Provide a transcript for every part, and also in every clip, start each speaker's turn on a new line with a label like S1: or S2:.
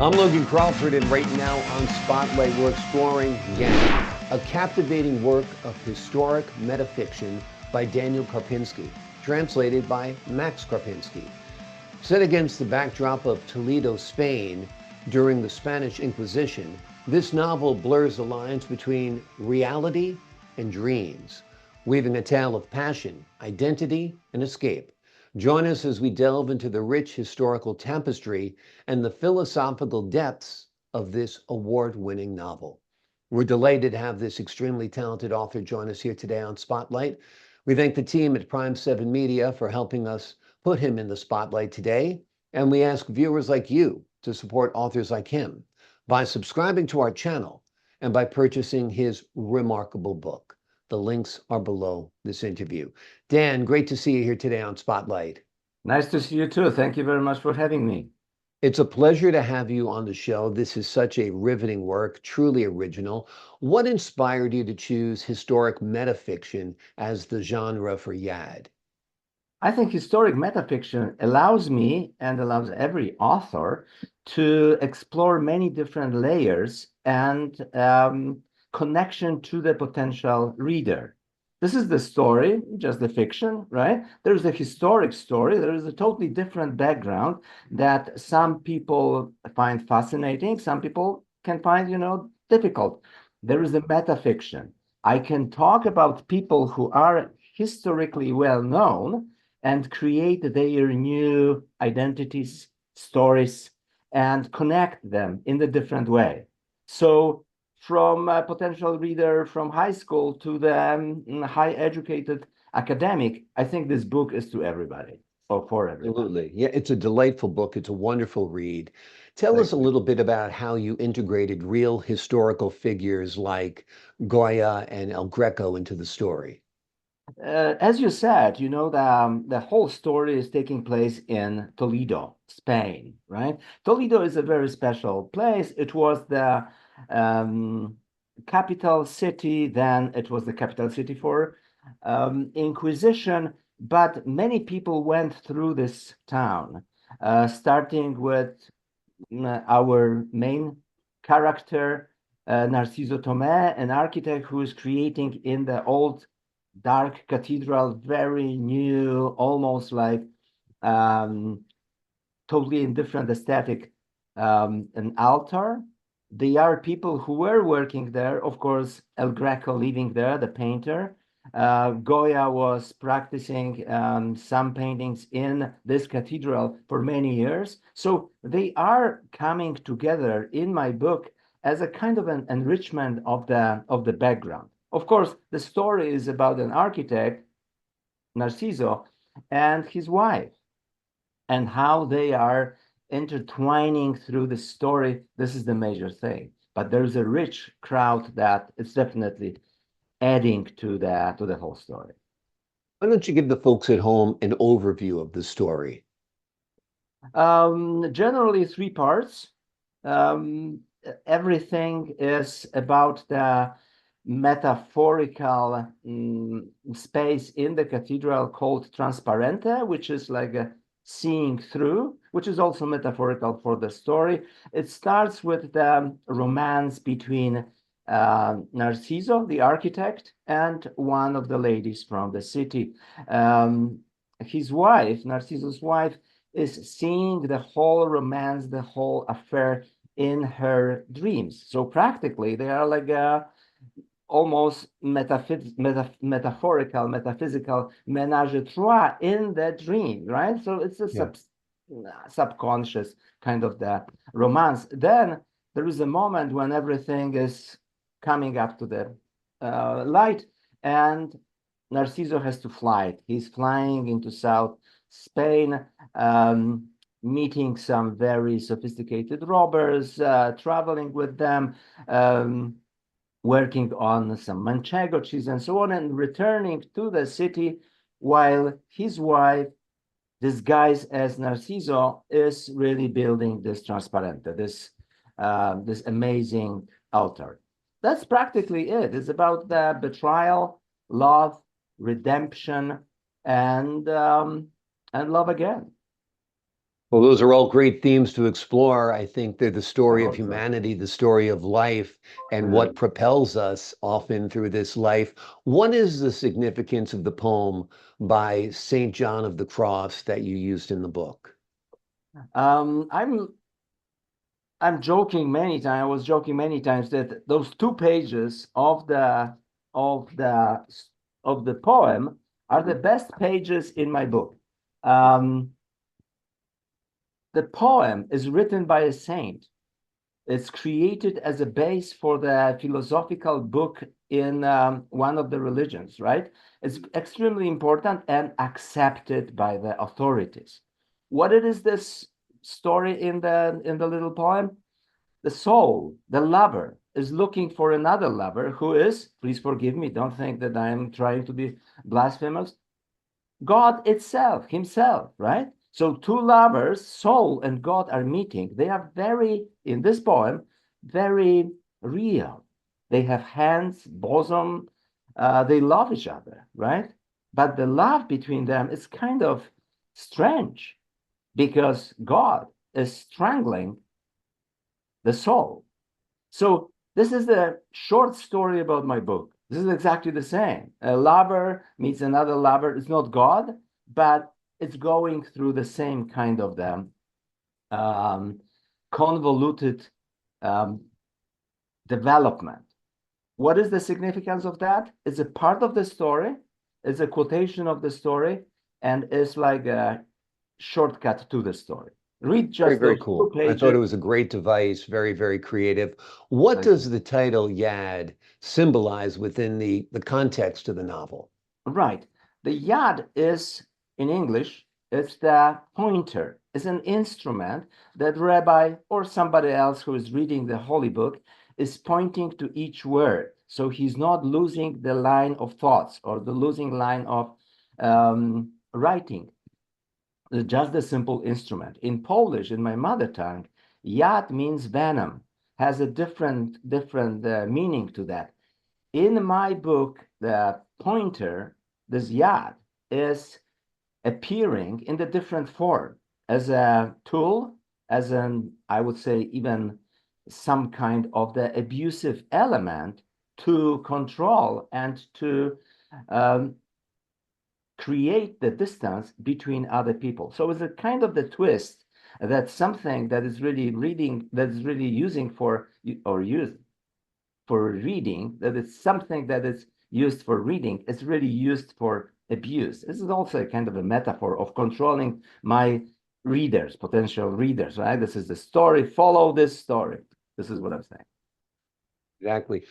S1: I'm Logan Crawford, and right now on Spotlight, we're exploring Yang, a captivating work of historic metafiction by Daniel Karpinski, translated by Max Karpinski. Set against the backdrop of Toledo, Spain, during the Spanish Inquisition, this novel blurs the lines between reality and dreams, weaving a tale of passion, identity, and escape. Join us as we delve into the rich historical tapestry and the philosophical depths of this award-winning novel. We're delighted to have this extremely talented author join us here today on Spotlight. We thank the team at Prime 7 Media for helping us put him in the spotlight today, and we ask viewers like you to support authors like him by subscribing to our channel and by purchasing his remarkable book. The links are below this interview. Dan, great to see you here today on Spotlight.
S2: Nice to see you too. Thank you very much for having me.
S1: It's a pleasure to have you on the show. This is such a riveting work, truly original. What inspired you to choose historic metafiction as the genre for YAD?
S2: I think historic metafiction allows me and allows every author to explore many different layers and connection to the potential reader. This is the story, just the fiction, right? There's a historic story. There is a totally different background that some people find fascinating. Some people can find, difficult. There is a metafiction. I can talk about people who are historically well known and create their new identities, stories, and connect them in a different way. So from a potential reader from high school to the high educated academic, I think this book is to everybody or for everybody.
S1: Absolutely. Yeah, it's a delightful book. It's a wonderful read. Tell us a little bit about how you integrated real historical figures like Goya and El Greco into the story.
S2: As you said, the whole story is taking place in Toledo, Spain, right? Toledo is a very special place. It was the capital city, then it was the capital city for Inquisition, but many people went through this town, starting with our main character, Narciso Tomé, an architect who is creating in the old dark cathedral, very new, almost like totally different aesthetic, an altar. They are people who were working there. Of course, El Greco living there, the painter. Goya was practicing some paintings in this cathedral for many years. So they are coming together in my book as a kind of an enrichment of the background. Of course, the story is about an architect, Narciso, and his wife, and how they are intertwining through the story. This is the major thing. But there's a rich crowd that is definitely adding to the whole story.
S1: Why don't you give the folks at home an overview of the story?
S2: Generally, three parts. Everything is about the metaphorical space in the cathedral called Transparente, which is like a seeing through, which is also metaphorical for the story. It starts with the romance between Narciso, the architect, and one of the ladies from the city. His wife, Narciso's wife, is seeing the whole romance, the whole affair in her dreams. So practically, they are like almost metaphorical, metaphysical menage a trois in the dream, right? So it's a subconscious kind of the romance. Then there is a moment when everything is coming up to the light, and Narciso has to fly. He's flying into South Spain, meeting some very sophisticated robbers, traveling with them, working on some manchego cheese and so on, and returning to the city while his wife, disguised as Narciso, is really building this Transparente, this amazing altar. That's practically it. It's about the betrayal, love, redemption, and love again.
S1: Well, those are all great themes to explore. I think they're the
S2: I
S1: story of
S2: hope so.
S1: humanity, the story of life, and what propels us often through this life. What is the significance of the poem by St. John of the Cross that you used in the book?
S2: Um, I'm I'm joking many times. I was joking many times that those 2 pages of the of the poem are the best pages in my book. Um, the poem is written by a saint. It's created as a base for the philosophical book in one of the religions, right? It's extremely important and accepted by the authorities. What it is this story in the little poem? The soul, the lover, is looking for another lover who is, please forgive me, don't think that I'm trying to be blasphemous, God itself, himself, right? So two lovers, soul and God, are meeting. They are very, in this poem, very real. They have hands, bosom, they love each other, right? But the love between them is kind of strange because God is strangling the soul. So this is the short story about my book. This is exactly the same. A lover meets another lover. It's not God, but it's going through the same kind of the um, convoluted um, development. What is the significance of that? It's a part of the story. It's a quotation of the story, and it's like a shortcut to the story. Read
S1: Very,
S2: just
S1: very
S2: those two
S1: cool. I thought
S2: pages.
S1: it was a great device, very, very creative. What
S2: Thank you.
S1: does the title Yad symbolize within the context of the novel?
S2: Right. The yad is, in English, it's the pointer. It's an instrument that rabbi or somebody else who is reading the holy book is pointing to each word. So he's not losing the line of thoughts or the losing line of writing. It's just a simple instrument. In Polish, in my mother tongue, yad means venom, has a different meaning to that. In my book, the pointer, this yad, is appearing in the different form as a tool, as an, I would say, even some kind of the abusive element to control and to um, create the distance between other people. So it's a kind of the twist that something that is really reading, that is really using for or used for reading, that it's something that is used for reading, it's really used for abuse. This is also a kind of a metaphor of controlling my readers, potential readers, right? This is the story, follow this story. This is what I'm saying.
S1: Exactly.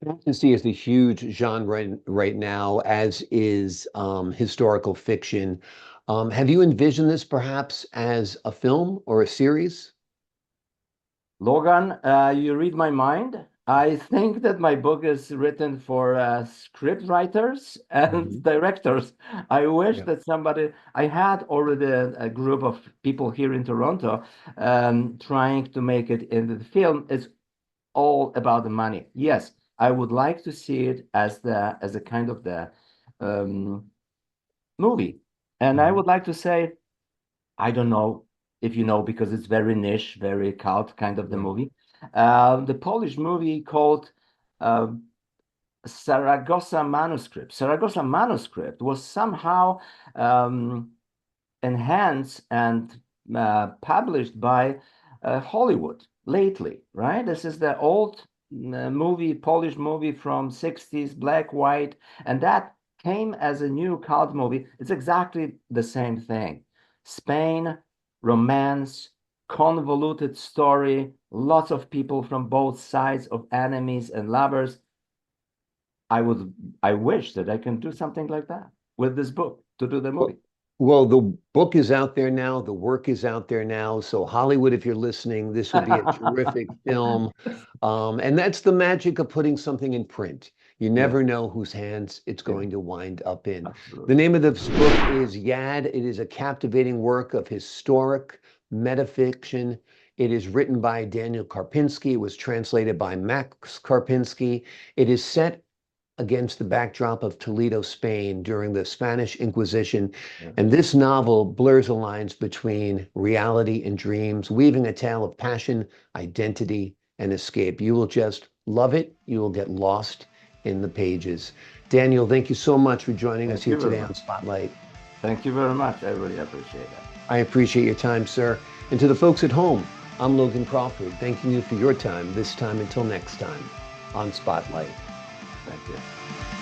S1: Fantasy is a huge genre right now, as is historical fiction. Have you envisioned this perhaps as a film or a series?
S2: Logan, you read my mind. I think that my book is written for script writers and
S1: Mhm.
S2: directors. I wish
S1: Yeah.
S2: that somebody, I had already a group of people here in Toronto trying to make it into the film. It's all about the money. Yes, I would like to see it as a kind of the um, movie. And I
S1: Mhm.
S2: would like to say, I don't know if you know, because it's very niche, very cult kind of the
S1: Right.
S2: movie. The Polish movie called uh, Saragossa Manuscript. Saragossa Manuscript was somehow um, enhanced and published by Hollywood lately, right? This is the old movie, Polish movie from 60s, black, white, and that came as a new cult movie. It's exactly the same thing. Spain, romance, convoluted story, lots of people from both sides of enemies and lovers. I wish that I can do something like that with this book to do the movie.
S1: Well, well, the book is out there now, the work is out there now. So, Hollywood, if you're listening, this would be a terrific film. And that's the magic of putting something in print. You
S2: Yes,
S1: never know whose hands it's
S2: yeah,
S1: going to wind up in. The
S2: absolutely.
S1: name of this book is Yad. It is a captivating work of historic metafiction. It is written by Daniel Karpinski. It was translated by Max Karpinski. It is set against the backdrop of Toledo, Spain during the Spanish Inquisition.
S2: Yeah.
S1: And this novel blurs the lines between reality and dreams, weaving a tale of passion, identity, and escape. You will just love it. You will get lost in the pages. Daniel, thank you so much for joining us here today on Spotlight.
S2: Thank you very much. I really appreciate that.
S1: I appreciate your time, sir. And to the folks at home, I'm Logan Crawford, thanking you for your time this time until next time on Spotlight.
S2: Thank you.